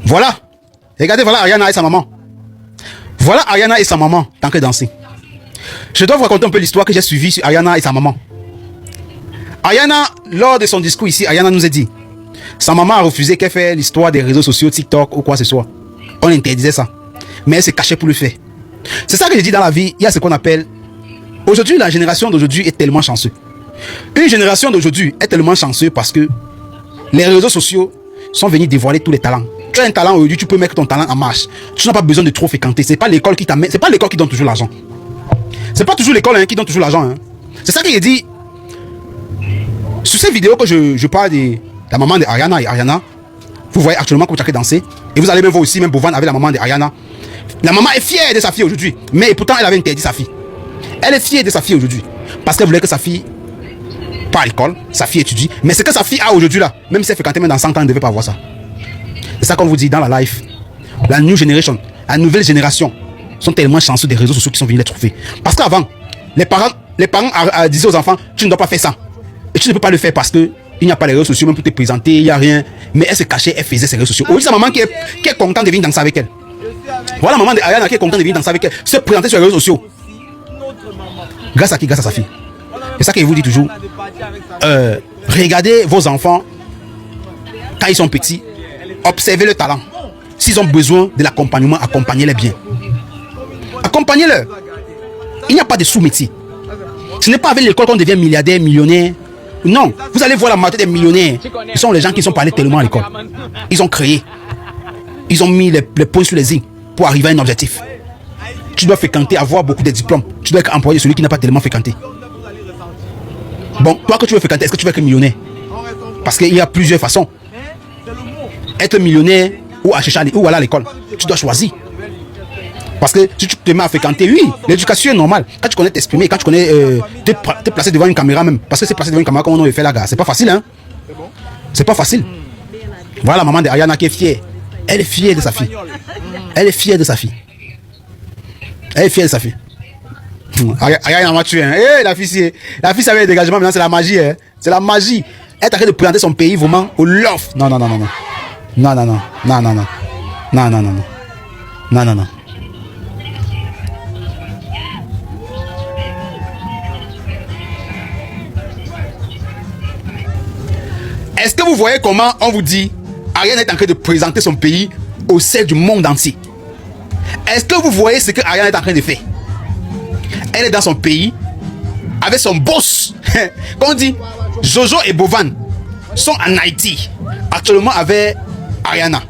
Voilà. Regardez, voilà Ariana et sa maman. Voilà Ariana et sa maman, tant que danser. Je dois vous raconter un peu l'histoire que j'ai suivie sur Ariana et sa maman. Ariana, lors de son discours ici, Ariana nous a dit, sa maman a refusé qu'elle fasse l'histoire des réseaux sociaux, TikTok ou quoi que ce soit. On interdisait ça. Mais elle se cachait pour le faire. C'est ça que je dis dans la vie, il y a ce qu'on appelle... Aujourd'hui, la génération d'aujourd'hui est tellement chanceuse. Une génération d'aujourd'hui est tellement chanceuse parce que les réseaux sociaux sont venus dévoiler tous les talents. Tu as un talent aujourd'hui, tu peux mettre ton talent en marche. Tu n'as pas besoin de trop fréquenter. C'est pas l'école qui t'amène, c'est pas l'école qui donne toujours l'argent. C'est pas toujours l'école qui donne toujours l'argent. Hein. C'est ça que j'ai dit. Sur cette vidéo que je parle de la maman de Ariana et Ariana, vous voyez actuellement comment chacun danser. Et vous allez même voir aussi, même Bovan avec la maman de Ariana. La maman est fière de sa fille aujourd'hui. Mais pourtant, elle avait interdit sa fille. Elle est fière de sa fille aujourd'hui. Parce qu'elle voulait que sa fille, pas à l'école, sa fille étudie. Mais ce que sa fille a aujourd'hui là, même si elle fréquentait même dans 100 ans, elle ne devait pas avoir ça. C'est ça qu'on vous dit dans la life. La new generation, la nouvelle génération sont tellement chanceux des réseaux sociaux qui sont venus les trouver. Parce qu'avant, les parents disaient aux enfants, tu ne dois pas faire ça. Et tu ne peux pas le faire parce que il n'y a pas les réseaux sociaux, même pour te présenter, il n'y a rien. Mais elle se cachait, elle faisait ses réseaux sociaux. Aujourd'hui, sa maman qui est contente de venir danser avec elle. Voilà maman de Ariana qui est contente de venir danser avec elle, se présenter sur les réseaux sociaux. Grâce à qui? Grâce à sa fille. C'est ça que je vous dis toujours. Regardez vos enfants quand ils sont petits. Observez le talent. S'ils ont besoin de l'accompagnement, accompagnez-les bien. Accompagnez-les. Il n'y a pas de sous-métier. Ce n'est pas avec l'école qu'on devient milliardaire, millionnaire. Non. Vous allez voir la majorité des millionnaires. Ce sont les gens qui sont parlés tellement à l'école. Ils ont créé. Ils ont mis les points sur les i pour arriver à un objectif. Tu dois fréquenter, avoir beaucoup de diplômes. Tu dois être employé, celui qui n'a pas tellement fréquenté. Bon, toi que tu veux fréquenter, est-ce que tu veux être millionnaire? Parce qu'il y a plusieurs façons. Être millionnaire ou à chercher ou aller à l'école. Tu dois choisir. Parce que si tu te mets à fréquenter, oui, l'éducation est normale. Quand tu connais t'exprimer, quand tu connais te placer devant une caméra même. Parce que c'est placer devant une caméra comme on le fait là, gars. C'est pas facile, hein? C'est pas facile. Voilà la maman de Ariana qui est fière. Elle est fière de sa fille. Elle est fière de sa fille. Elle est fière de sa fille. Ariana m'a tué. Hein. Hey, la fille savait le dégagement, maintenant c'est la magie. Hein. C'est la magie. Elle est en train de présenter son pays vraiment au love. Non, non, non, non, non. Non, non, non. Non, non, non. Non, non, non, non. Non, non, non. Est-ce que vous voyez comment on vous dit Ariana est en train de présenter son pays au sein du monde entier? Est-ce que vous voyez ce que Ariana est en train de faire? Elle est dans son pays avec son boss. Comme on dit, Jojo et Bovan sont en Haïti actuellement avec Ariana,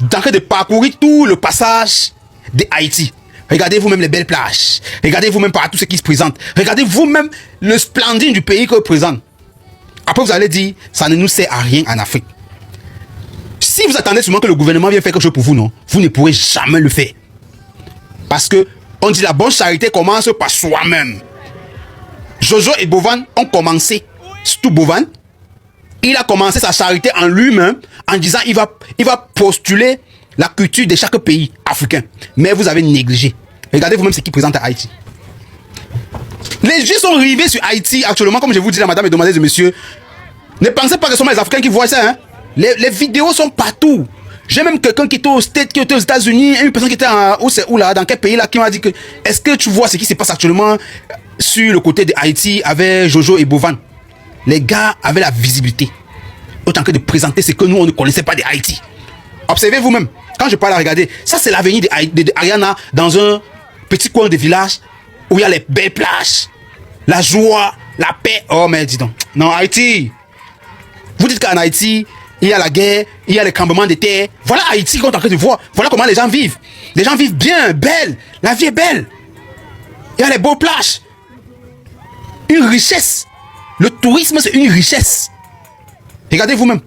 en train de parcourir tout le passage de Haïti. Regardez vous-même les belles plages. Regardez vous-même par tout ce qui se présente. Regardez vous-même le splendide du pays que présente. Après vous allez dire, ça ne nous sert à rien en Afrique. Si vous attendez seulement que le gouvernement vienne faire quelque chose pour vous, non, vous ne pourrez jamais le faire. Parce que on dit la bonne charité commence par soi-même. Jojo et Bovan ont commencé, surtout Bovan, il a commencé sa charité en lui-même en disant il va postuler la culture de chaque pays africain. Mais vous avez négligé. Regardez vous-même ce qui présente à Haïti. Les Juifs sont arrivés sur Haïti actuellement, comme je vous dis, la madame et demoiselles et messieurs. Ne pensez pas que ce sont les Africains qui voient ça. Hein? Les vidéos sont partout. J'ai même quelqu'un qui était aux States, qui était aux États-Unis, une personne qui était où là, dans quel pays là, qui m'a dit que est-ce que tu vois ce qui se passe actuellement sur le côté de Haïti avec Jojo et Bovan? Les gars avaient la visibilité. Autant que de présenter ce que nous on ne connaissait pas de Haïti. Observez vous-même. Quand je parle à regarder, ça c'est l'avenir de Ariana dans un petit coin de village où il y a les belles plages, la joie, la paix. Oh mais dis donc. Non, Haïti. Vous dites qu'en Haïti, il y a la guerre, il y a les tremblements de terre. Voilà Haïti qu'on est en train de voir. Voilà comment les gens vivent. Les gens vivent bien, belle. La vie est belle. Il y a les beaux plages. Une richesse. Le tourisme, c'est une richesse. Regardez vous-même.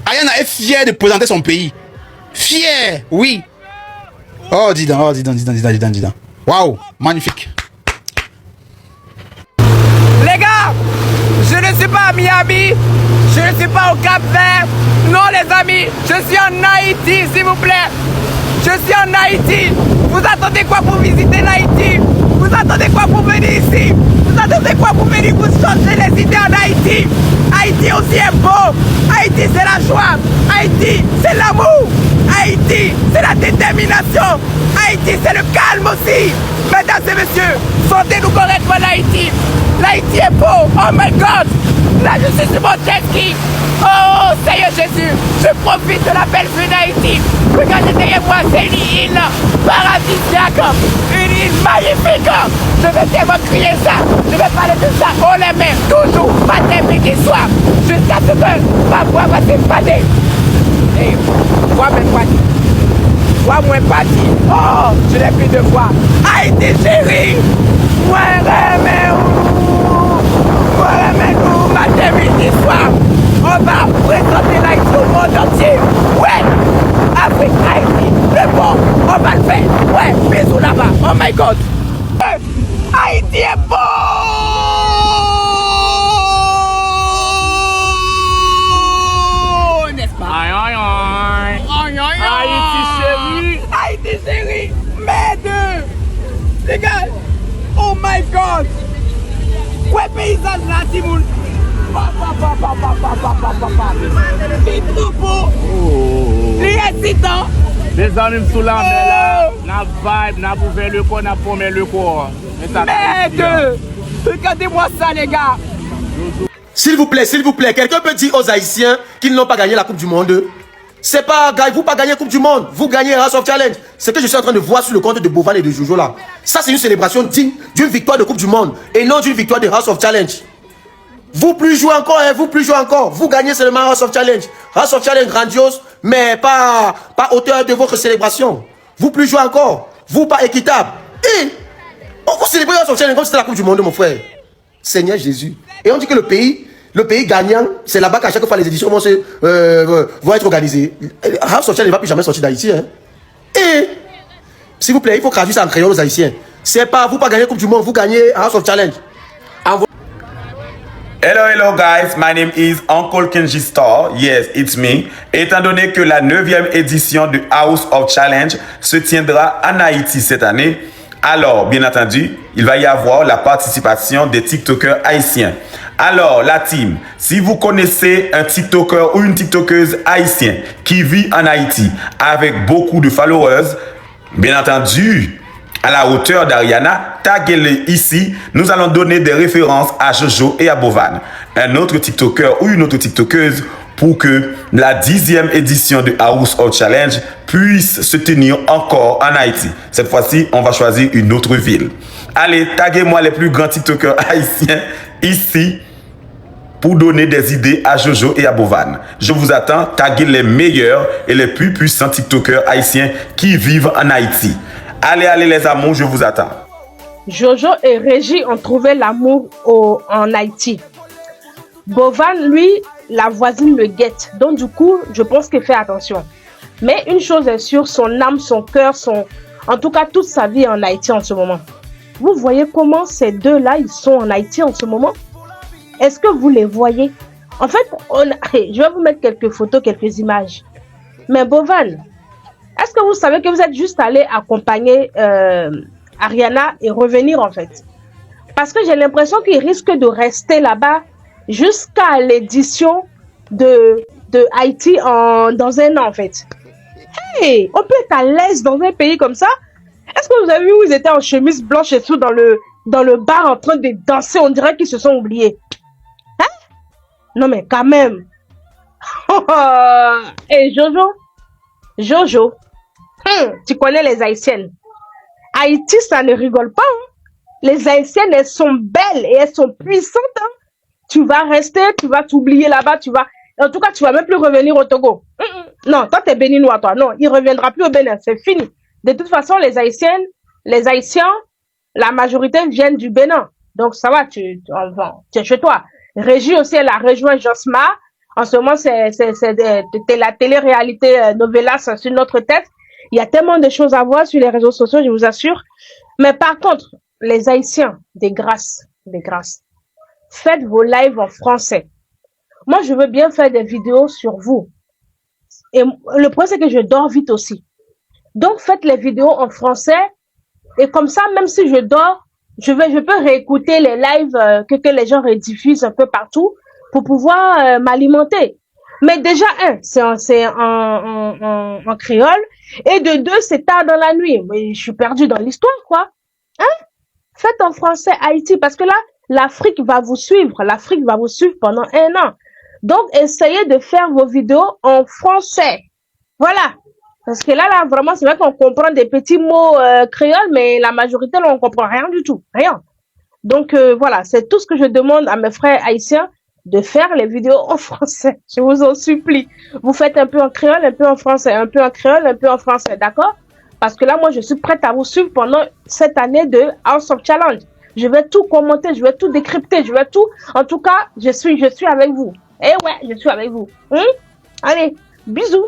Ariana est fière de présenter son pays. Fière, oui. Oh, dis donc, dis donc. Waouh, magnifique. Les gars, je ne suis pas à Miami, je ne suis pas au Cap-Vert. Non les amis, je suis en Haïti s'il vous plaît. Je suis en Haïti. Vous attendez quoi pour visiter l'Haïti? Vous attendez quoi pour venir ici? Vous attendez quoi pour venir vous changer les idées en Haïti? Haïti aussi est beau. Haïti c'est la joie. Haïti c'est l'amour. Haïti c'est la détermination. Haïti c'est le calme aussi. Mesdames et messieurs, sentez-nous correctement l'Haïti. L'Haïti est beau. Oh my God. Là je suis sur mon jet ski. Oh Seigneur Jésus, je profite de la belle vue d'Haïti. Regardez derrière moi, c'est une île paradisiaque, une île magnifique. Je vais tellement crier ça, je vais parler de ça haut les mains, toujours, matin, midi, soir, jusqu'à ce que ma voix va s'effacer. Et voix même pas dit, voix moins pas dit. Oh, je n'ai plus de voix. Haïti chérie, moi remets-nous, matin, midi, soir. On va présenter l'Haïti au monde entier. Ouais, Afrique, Haïti, le bon, on va le faire. Ouais, bisous là-bas. Oh my God. Haïti est beau, n'est-ce pas? Aïe aïe aïe. Aïe, aïe, aïe. Haïti chérie. Haïti chérie. Mais deux. Les gars, oh my God. Ouais, paysage là, Timoun. C'est trop beau. Les excitants. Les amis sous la mer là, n'a vibe, n'a ouvert le corps, n'a formé le corps. Merde. Regardez-moi ça les gars. S'il vous plaît, quelqu'un peut dire aux Haïtiens qu'ils n'ont pas gagné la Coupe du Monde? C'est pas, vous pas gagné la Coupe du Monde, vous gagnez House of Challenge. C'est ce que je suis en train de voir sur le compte de Bovan et de Jojo là. Ça c'est une célébration digne d'une victoire de Coupe du Monde et non d'une victoire de House of Challenge. Vous plus jouez encore, hein, vous plus jouez encore. Vous gagnez seulement House of Challenge. House of Challenge grandiose, mais pas hauteur de votre célébration. Vous plus jouez encore. Vous pas équitable. Et on vous célèbre House of Challenge comme c'était la Coupe du Monde, mon frère. Seigneur Jésus. Et on dit que le pays gagnant, c'est là-bas qu'à chaque fois les éditions vont être organisées. House of Challenge ne va plus jamais sortir d'Haïti. Hein. Et s'il vous plaît, il faut traduire ça en créole aux Haïtiens. C'est pas vous pas gagner Coupe du Monde, vous gagnez House of Challenge. Hello guys, my name is Uncle Kenji Star. Yes, it's me. Étant donné que la 9e édition du House of Challenge se tiendra en Haïti cette année, alors bien entendu, il va y avoir la participation des TikTokers haïtiens. Alors la team, si vous connaissez un TikToker ou une TikTokeuse haïtienne qui vit en Haïti avec beaucoup de followers, bien entendu, à la hauteur d'Ariana, taguez-les ici. Nous allons donner des références à Jojo et à Bovan, un autre TikToker ou une autre TikTokeuse, pour que la 10e édition du House of Challenge puisse se tenir encore en Haïti. Cette fois-ci, on va choisir une autre ville. Allez, taguez-moi les plus grands TikTokers haïtiens ici pour donner des idées à Jojo et à Bovan. Je vous attends, taguez les meilleurs et les plus puissants TikTokers haïtiens qui vivent en Haïti. Allez les amours, je vous attends. Jojo et Régie ont trouvé l'amour en Haïti. Bovan, lui, la voisine le guette. Donc du coup, je pense qu'il fait attention. Mais une chose est sûre, son âme, son cœur, en tout cas toute sa vie est en Haïti en ce moment. Vous voyez comment ces deux-là, ils sont en Haïti en ce moment? Est-ce que vous les voyez? En fait, je vais vous mettre quelques photos, quelques images. Mais Bovan, est-ce que vous savez que vous êtes juste allé accompagner Ariana et revenir en fait? Parce que j'ai l'impression qu'il risque de rester là-bas jusqu'à l'édition de Haïti dans un an en fait. Hey, on peut être à l'aise dans un pays comme ça? Est-ce que vous avez vu où ils étaient en chemise blanche et tout dans le bar en train de danser? On dirait qu'ils se sont oubliés. Hein? Non mais quand même. Hey Jojo, tu connais les Haïtiennes. Haïti, ça ne rigole pas. Hein? Les Haïtiennes, elles sont belles et elles sont puissantes. Hein? Tu vas rester, tu vas t'oublier là-bas, en tout cas, tu vas même plus revenir au Togo. Non, toi, t'es béninois, toi. Non, il reviendra plus au Bénin, c'est fini. De toute façon, les Haïtiens, la majorité viennent du Bénin. Donc, ça va, tu es chez toi. Régie aussi, elle a rejoint Josma. En ce moment, c'est la télé-réalité Novelas sur notre tête. Il y a tellement de choses à voir sur les réseaux sociaux, je vous assure. Mais par contre, les Haïtiens, des grâces. Faites vos lives en français. Moi, je veux bien faire des vidéos sur vous. Et le problème, c'est que je dors vite aussi. Donc, faites les vidéos en français. Et comme ça, même si je dors, je peux réécouter les lives que les gens rediffusent un peu partout pour pouvoir m'alimenter. Mais déjà, c'est en créole. Et de deux, c'est tard dans la nuit. Mais je suis perdue dans l'histoire, quoi. Hein? Faites en français Haïti, parce que là, l'Afrique va vous suivre. L'Afrique va vous suivre pendant 1 an. Donc, essayez de faire vos vidéos en français. Voilà. Parce que là, vraiment, c'est vrai qu'on comprend des petits mots créoles, mais la majorité, là, on comprend rien du tout. Rien. Donc, voilà, c'est tout ce que je demande à mes frères haïtiens, de faire les vidéos en français. Je vous en supplie. Vous faites un peu en créole, un peu en français, un peu en créole, un peu en français, d'accord? Parce que là, moi, je suis prête à vous suivre pendant cette année de House of Challenge. Je vais tout commenter, je vais tout décrypter, je vais tout... En tout cas, je suis avec vous. Eh ouais, je suis avec vous. Allez, bisous.